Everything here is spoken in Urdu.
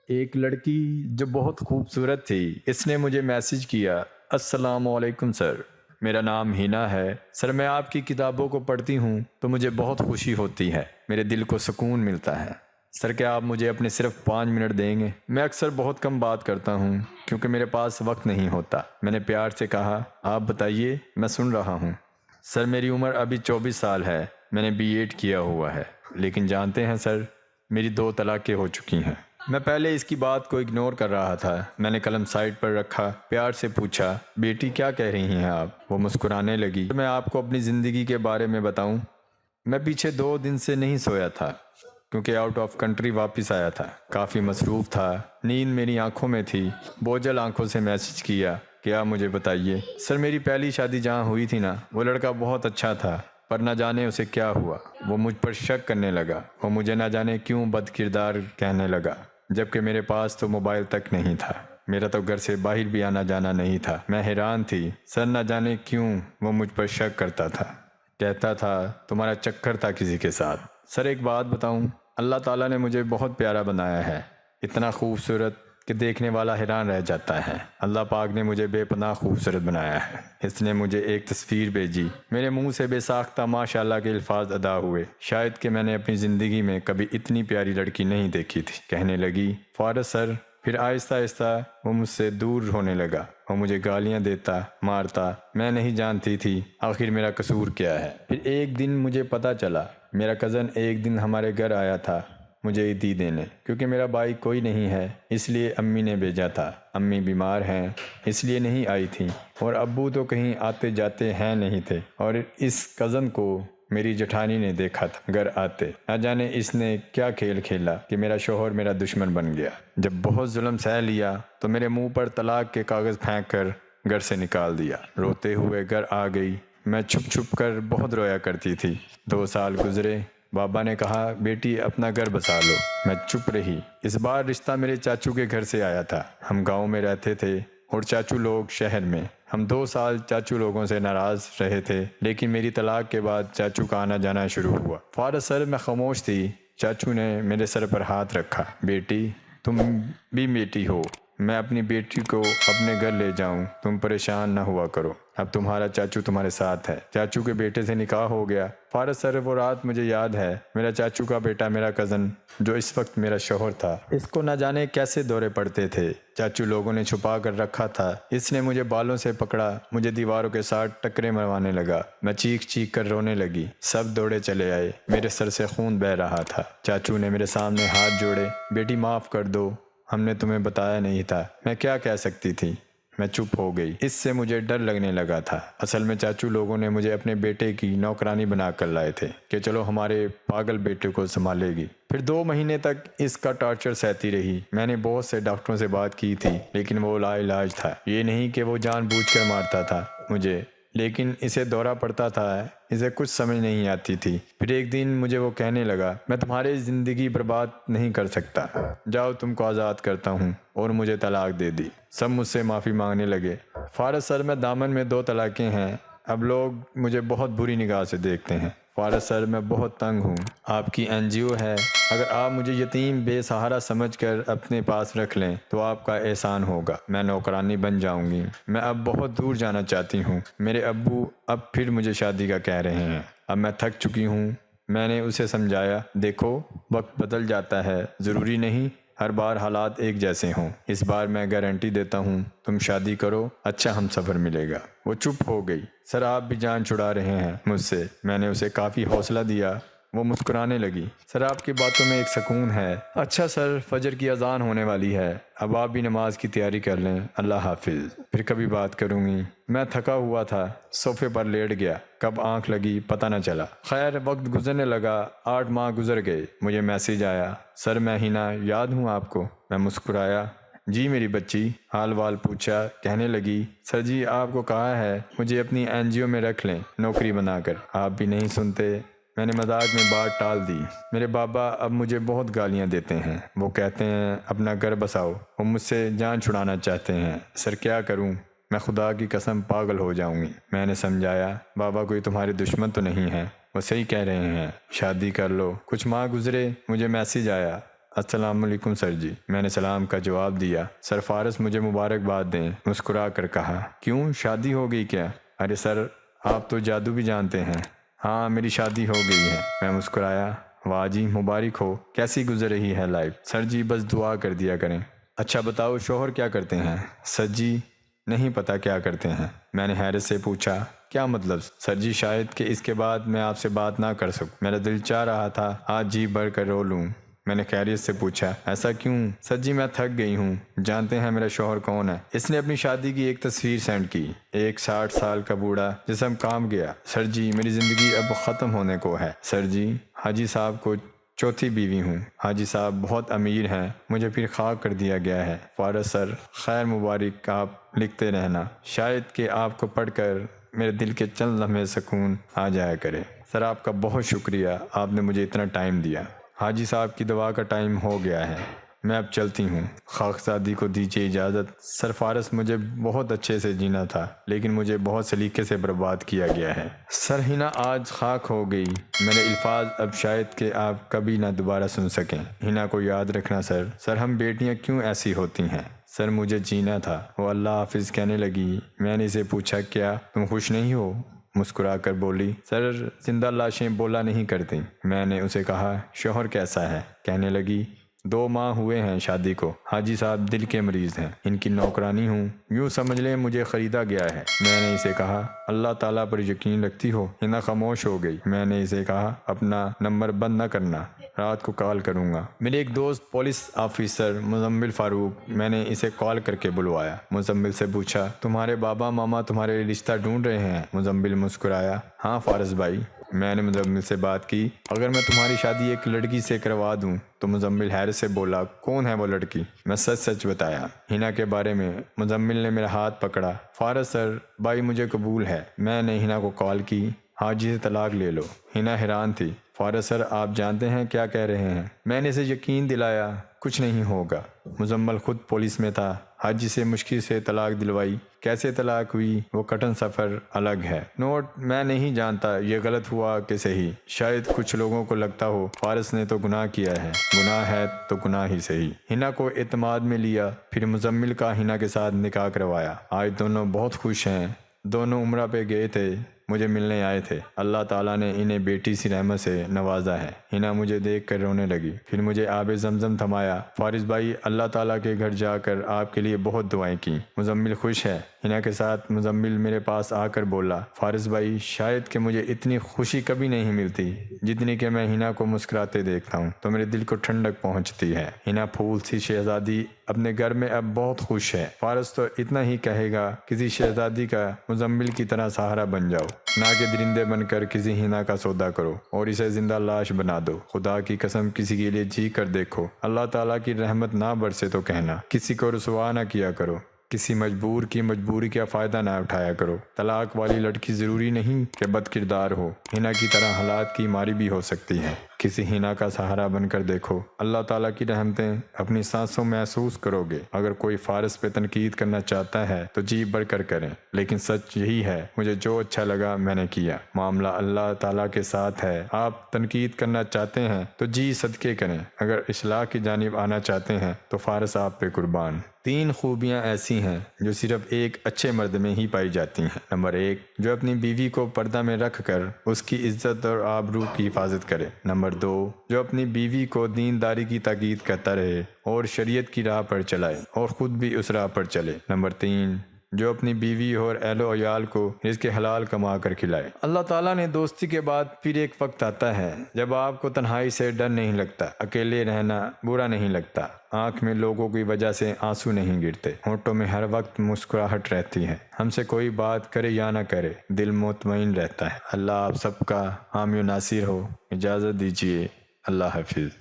ایک لڑکی جو بہت خوبصورت تھی، اس نے مجھے میسج کیا، السلام علیکم سر، میرا نام ہینا ہے سر، میں آپ کی کتابوں کو پڑھتی ہوں تو مجھے بہت خوشی ہوتی ہے، میرے دل کو سکون ملتا ہے سر، کیا آپ مجھے اپنے صرف 5 منٹ دیں گے؟ میں اکثر بہت کم بات کرتا ہوں کیونکہ میرے پاس وقت نہیں ہوتا۔ میں نے پیار سے کہا، آپ بتائیے، میں سن رہا ہوں۔ سر میری عمر ابھی 24 سال ہے، میں نے BEd کیا ہوا ہے، لیکن جانتے ہیں سر، میری 2 طلاقیں ہو چکی ہیں۔ میں پہلے اس کی بات کو اگنور کر رہا تھا، میں نے قلم سائڈ پر رکھا، پیار سے پوچھا، بیٹی کیا کہہ رہی ہیں آپ؟ وہ مسکرانے لگی۔ میں آپ کو اپنی زندگی کے بارے میں بتاؤں؟ میں پیچھے 2 دن سے نہیں سویا تھا کیونکہ آؤٹ آف کنٹری واپس آیا تھا، کافی مصروف تھا، نیند میری آنکھوں میں تھی، بوجھل آنکھوں سے میسج کیا کہ آپ مجھے بتائیے۔ سر میری پہلی شادی جہاں ہوئی تھی نا، وہ لڑکا بہت اچھا تھا، پر نہ جانے اسے کیا ہوا، وہ مجھ پر شک کرنے لگا، وہ مجھے نہ جانے کیوں بد کردار کہنے لگا، جبکہ میرے پاس تو موبائل تک نہیں تھا، میرا تو گھر سے باہر بھی آنا جانا نہیں تھا۔ میں حیران تھی، سر نہ جانے کیوں وہ مجھ پر شک کرتا تھا، کہتا تھا تمہارا چکر تھا کسی کے ساتھ۔ سر ایک بات بتاؤں، اللہ تعالیٰ نے مجھے بہت پیارا بنایا ہے، اتنا خوبصورت کہ دیکھنے والا حیران رہ جاتا ہے۔ اللہ پاک نے مجھے بے پناہ خوبصورت بنایا ہے۔ اس نے مجھے ایک تصویر بھیجی، میرے منہ سے بے ساختہ ماشاءاللہ کے الفاظ ادا ہوئے، شاید کہ میں نے اپنی زندگی میں کبھی اتنی پیاری لڑکی نہیں دیکھی تھی۔ کہنے لگی، فارغ سر، پھر آہستہ آہستہ وہ مجھ سے دور ہونے لگا، وہ مجھے گالیاں دیتا، مارتا، میں نہیں جانتی تھی آخر میرا قصور کیا ہے۔ پھر ایک دن مجھے پتہ چلا، میرا کزن ایک دن ہمارے گھر آیا تھا مجھے عیدی دینے، کیونکہ میرا بھائی کوئی نہیں ہے اس لیے امی نے بھیجا تھا، امی بیمار ہیں اس لیے نہیں آئی تھیں، اور ابو تو کہیں آتے جاتے ہیں نہیں تھے، اور اس کزن کو میری جٹھانی نے دیکھا تھا گھر آتے، نہ جانے اس نے کیا کھیل کھیلا کہ میرا شوہر میرا دشمن بن گیا۔ جب بہت ظلم سہ لیا تو میرے منہ پر طلاق کے کاغذ پھینک کر گھر سے نکال دیا، روتے ہوئے گھر آ گئی، میں چھپ چھپ کر بہت رویا کرتی تھی۔ 2 سال گزرے، بابا نے کہا بیٹی اپنا گھر بسا لو، میں چپ رہی۔ اس بار رشتہ میرے چاچو کے گھر سے آیا تھا، ہم گاؤں میں رہتے تھے اور چاچو لوگ شہر میں، ہم 2 سال چاچو لوگوں سے ناراض رہے تھے، لیکن میری طلاق کے بعد چاچو کا آنا جانا شروع ہوا۔ فارغ سر میں خاموش تھی، چاچو نے میرے سر پر ہاتھ رکھا، بیٹی تم بھی بیٹی ہو، میں اپنی بیٹی کو اپنے گھر لے جاؤں، تم پریشان نہ ہوا کرو، اب تمہارا چاچو تمہارے ساتھ ہے۔ چاچو کے بیٹے سے نکاح ہو گیا۔ فارغ سر وہ رات مجھے یاد ہے، میرا چاچو کا بیٹا، میرا کزن جو اس وقت میرا شوہر تھا، اس کو نہ جانے کیسے دورے پڑتے تھے، چاچو لوگوں نے چھپا کر رکھا تھا، اس نے مجھے بالوں سے پکڑا، مجھے دیواروں کے ساتھ ٹکرے مروانے لگا، میں چیخ چیخ کر رونے لگی، سب دوڑے چلے آئے، میرے سر سے خون بہہ رہا تھا، چاچو نے میرے سامنے ہاتھ جوڑے، بیٹی معاف کر دو، ہم نے تمہیں بتایا نہیں تھا۔ میں کیا کہہ سکتی تھی، میں چپ ہو گئی، اس سے مجھے ڈر لگنے لگا تھا۔ اصل میں چاچو لوگوں نے مجھے اپنے بیٹے کی نوکرانی بنا کر لائے تھے کہ چلو ہمارے پاگل بیٹے کو سنبھالے گی۔ پھر 2 مہینے تک اس کا ٹارچر سہتی رہی، میں نے بہت سے ڈاکٹروں سے بات کی تھی لیکن وہ لا علاج تھا، یہ نہیں کہ وہ جان بوجھ کر مارتا تھا مجھے، لیکن اسے دورہ پڑتا تھا، اسے کچھ سمجھ نہیں آتی تھی۔ پھر ایک دن مجھے وہ کہنے لگا، میں تمہاری زندگی برباد نہیں کر سکتا، جاؤ تم کو آزاد کرتا ہوں، اور مجھے طلاق دے دی۔ سب مجھ سے معافی مانگنے لگے۔ فارغ سر میں دامن میں 2 طلاقیں ہیں، اب لوگ مجھے بہت بری نگاہ سے دیکھتے ہیں۔ فارغ سر میں بہت تنگ ہوں، آپ کی NGO ہے، اگر آپ مجھے یتیم بے سہارا سمجھ کر اپنے پاس رکھ لیں تو آپ کا احسان ہوگا، میں نوکرانی بن جاؤں گی، میں اب بہت دور جانا چاہتی ہوں، میرے ابو اب پھر مجھے شادی کا کہہ رہے ہیں، اب میں تھک چکی ہوں۔ میں نے اسے سمجھایا، دیکھو وقت بدل جاتا ہے، ضروری نہیں ہر بار حالات ایک جیسے ہوں، اس بار میں گارنٹی دیتا ہوں تم شادی کرو، اچھا ہم سفر ملے گا۔ وہ چپ ہو گئی۔ سر آپ بھی جان چھڑا رہے ہیں مجھ سے، میں نے اسے کافی حوصلہ دیا، وہ مسکرانے لگی، سر آپ کی باتوں میں ایک سکون ہے۔ اچھا سر، فجر کی اذان ہونے والی ہے، اب آپ بھی نماز کی تیاری کر لیں، اللہ حافظ، پھر کبھی بات کروں گی۔ میں تھکا ہوا تھا، صوفے پر لیٹ گیا، کب آنکھ لگی پتہ نہ چلا۔ خیر وقت گزرنے لگا، 8 ماہ گزر گئے، مجھے میسیج آیا، سر میں ہینا، یاد ہوں آپ کو؟ میں مسکرایا، جی میری بچی، حال وال پوچھا، کہنے لگی، سر جی آپ کو کہا ہے مجھے اپنی NGO میں رکھ لیں نوکری بنا کر، آپ بھی نہیں سنتے۔ میں نے مذاق میں بات ٹال دی۔ میرے بابا اب مجھے بہت گالیاں دیتے ہیں، وہ کہتے ہیں اپنا گھر بساؤ، وہ مجھ سے جان چھڑانا چاہتے ہیں، سر کیا کروں، میں خدا کی قسم پاگل ہو جاؤں گی۔ میں نے سمجھایا، بابا کوئی تمہارے دشمن تو نہیں ہے، وہ صحیح کہہ رہے ہیں، شادی کر لو۔ کچھ ماہ گزرے، مجھے میسیج آیا، السلام علیکم سر جی۔ میں نے سلام کا جواب دیا۔ سر فارس مجھے مبارکباد دیں، مسکرا کر کہا۔ کیوں، شادی ہو گئی کیا؟ ارے سر، آپ تو جادو بھی جانتے ہیں۔ ہاں، میری شادی ہو گئی ہے۔ میں مسکرایا۔ واہ جی، مبارک ہو۔ کیسی گزر رہی ہے لائف؟ سر جی بس دعا کر دیا کریں۔ اچھا بتاؤ، شوہر کیا کرتے ہیں؟ سر جی نہیں پتہ کیا کرتے ہیں۔ میں نے حیرت سے پوچھا، کیا مطلب؟ سر جی شاید کہ اس کے بعد میں آپ سے بات نہ کر سکوں۔ میرا دل چاہ رہا تھا آج جی بھر کر رو لوں۔ میں نے خیریت سے پوچھا، ایسا کیوں؟ سر جی میں تھک گئی ہوں۔ جانتے ہیں میرا شوہر کون ہے؟ اس نے اپنی شادی کی ایک تصویر سینڈ کی، ایک 60 سال کا بوڑھا جسم کام گیا۔ سر جی میری زندگی اب ختم ہونے کو ہے۔ سر جی حاجی صاحب کو چوتھی بیوی ہوں۔ حاجی صاحب بہت امیر ہیں، مجھے پھر خاک کر دیا گیا ہے۔ فارس سر خیر مبارک، آپ لکھتے رہنا، شاید کہ آپ کو پڑھ کر میرے دل کے چند لمحے سکون آ جایا کرے۔ سر آپ کا بہت شکریہ، آپ نے مجھے اتنا ٹائم دیا۔ حاجی صاحب کی دعا کا ٹائم ہو گیا ہے، میں اب چلتی ہوں۔ خاکزادی کو دیجیے اجازت۔ سر فارس مجھے بہت اچھے سے جینا تھا، لیکن مجھے بہت سلیقے سے برباد کیا گیا ہے۔ سر ہینا آج خاک ہو گئی، میرے الفاظ اب شاید کہ آپ کبھی نہ دوبارہ سن سکیں۔ ہینا کو یاد رکھنا سر۔ سر ہم بیٹیاں کیوں ایسی ہوتی ہیں؟ سر مجھے جینا تھا۔ وہ اللہ حافظ کہنے لگی۔ میں نے اسے پوچھا، کیا تم خوش نہیں ہو؟ مسکرا کر بولی، سر زندہ لاشیں بولا نہیں کرتی۔ میں نے اسے کہا، شوہر کیسا ہے؟ کہنے لگی، 2 ماہ ہوئے ہیں شادی کو۔ حاجی صاحب دل کے مریض ہیں، ان کی نوکرانی ہوں، یوں سمجھ لیں مجھے خریدا گیا ہے۔ میں نے اسے کہا، اللہ تعالیٰ پر یقین رکھتی ہو؟ ہنا خاموش ہو گئی۔ میں نے اسے کہا، اپنا نمبر بند نہ کرنا، رات کو کال کروں گا۔ میرے ایک دوست پولیس آفیسر مزمل فاروق، میں نے اسے کال کر کے بلوایا۔ مزمل سے پوچھا، تمہارے بابا ماما تمہارے لیے رشتہ ڈھونڈ رہے ہیں؟ مزمل مسکرایا، ہاں فارس بھائی۔ میں نے مزمل سے بات کی، اگر میں تمہاری شادی ایک لڑکی سے کروا دوں تو؟ مزمل حیرت سے بولا، کون ہے وہ لڑکی؟ میں سچ سچ بتایا، ہینا کے بارے میں۔ مزمل نے میرا ہاتھ پکڑا، فارس سر بھائی مجھے قبول ہے۔ میں نے ہینا کو کال کی، حاجی سے طلاق لے لو۔ ہینا حیران تھی، فارس سر آپ جانتے ہیں کیا کہہ رہے ہیں؟ میں نے اسے یقین دلایا، کچھ نہیں ہوگا۔ مزمل خود پولیس میں تھا، حاجی سے مشکل سے طلاق دلوائی۔ کیسے طلاق ہوئی وہ کٹن سفر الگ ہے۔ نوٹ، میں نہیں جانتا یہ غلط ہوا کہ صحیح، شاید کچھ لوگوں کو لگتا ہو فارس نے تو گناہ کیا ہے، گناہ ہے تو گناہ ہی صحیح۔ ہینا کو اعتماد میں لیا، پھر مزمل کا ہینا کے ساتھ نکاح کروایا۔ آج دونوں بہت خوش ہیں، دونوں عمرہ پہ گئے تھے، مجھے ملنے آئے تھے۔ اللہ تعالیٰ نے انہیں بیٹی سی رحمت سے نوازا ہے۔ ہینا مجھے دیکھ کر رونے لگی، پھر مجھے آب زمزم تھمایا۔ فارس بھائی اللہ تعالیٰ کے گھر جا کر آپ کے لیے بہت دعائیں کی۔ مزمل خوش ہے؟ ہینا کے ساتھ مزمل میرے پاس آ کر بولا، فارس بھائی شاید کہ مجھے اتنی خوشی کبھی نہیں ملتی جتنی کہ میں ہینا کو مسکراتے دیکھتا ہوں تو میرے دل کو ٹھنڈک پہنچتی ہے۔ ہینا پھول سی شہزادی اپنے گھر میں اب بہت خوش ہے۔ فارس تو اتنا ہی کہے گا، کسی شہزادی کا مزمل کی طرح سہارا بن جاؤ، نہ کہ درندے بن کر کسی ہینا کا سودا کرو اور اسے زندہ لاش بنا دو۔ خدا کی قسم کسی کے لیے جی کر دیکھو، اللہ تعالیٰ کی رحمت نہ برسے تو کہنا۔ کسی کو رسوا نہ کیا کرو، کسی مجبور کی مجبوری کا فائدہ نہ اٹھایا کرو۔ طلاق والی لڑکی ضروری نہیں کہ بد کردار ہو، ہینا کی طرح حالات کی ماری بھی ہو سکتی ہے۔ کسی ہینا کا سہارا بن کر دیکھو، اللہ تعالیٰ کی رحمتیں اپنی سانسوں محسوس کرو گے۔ اگر کوئی فارس پہ تنقید کرنا چاہتا ہے تو جی بڑھ کر کریں، لیکن سچ یہی ہے، مجھے جو اچھا لگا میں نے کیا۔ معاملہ اللہ تعالیٰ کے ساتھ ہے۔ آپ تنقید کرنا چاہتے ہیں تو جی صدقے کریں، اگر اصلاح کی جانب آنا چاہتے ہیں تو فارس آپ پہ قربان۔ 3 خوبیاں ایسی ہیں جو صرف ایک اچھے مرد میں ہی پائی جاتی ہیں۔ نمبر 1، جو اپنی بیوی کو پردہ میں رکھ کر اس کی عزت اور آبرو کی حفاظت کرے۔ نمبر 2، جو اپنی بیوی کو دینداری کی تاکید کرتا رہے اور شریعت کی راہ پر چلائے اور خود بھی اس راہ پر چلے۔ نمبر 3، جو اپنی بیوی اور اہل و عیال کو رزق حلال کما کر کھلائے۔ اللہ تعالیٰ نے دوستی کے بعد پھر ایک وقت آتا ہے جب آپ کو تنہائی سے ڈر نہیں لگتا، اکیلے رہنا برا نہیں لگتا، آنکھ میں لوگوں کی وجہ سے آنسو نہیں گرتے، ہونٹوں میں ہر وقت مسکراہٹ رہتی ہے۔ ہم سے کوئی بات کرے یا نہ کرے، دل مطمئن رہتا ہے۔ اللہ آپ سب کا حامی و ناصر ہو۔ اجازت دیجیے، اللہ حافظ۔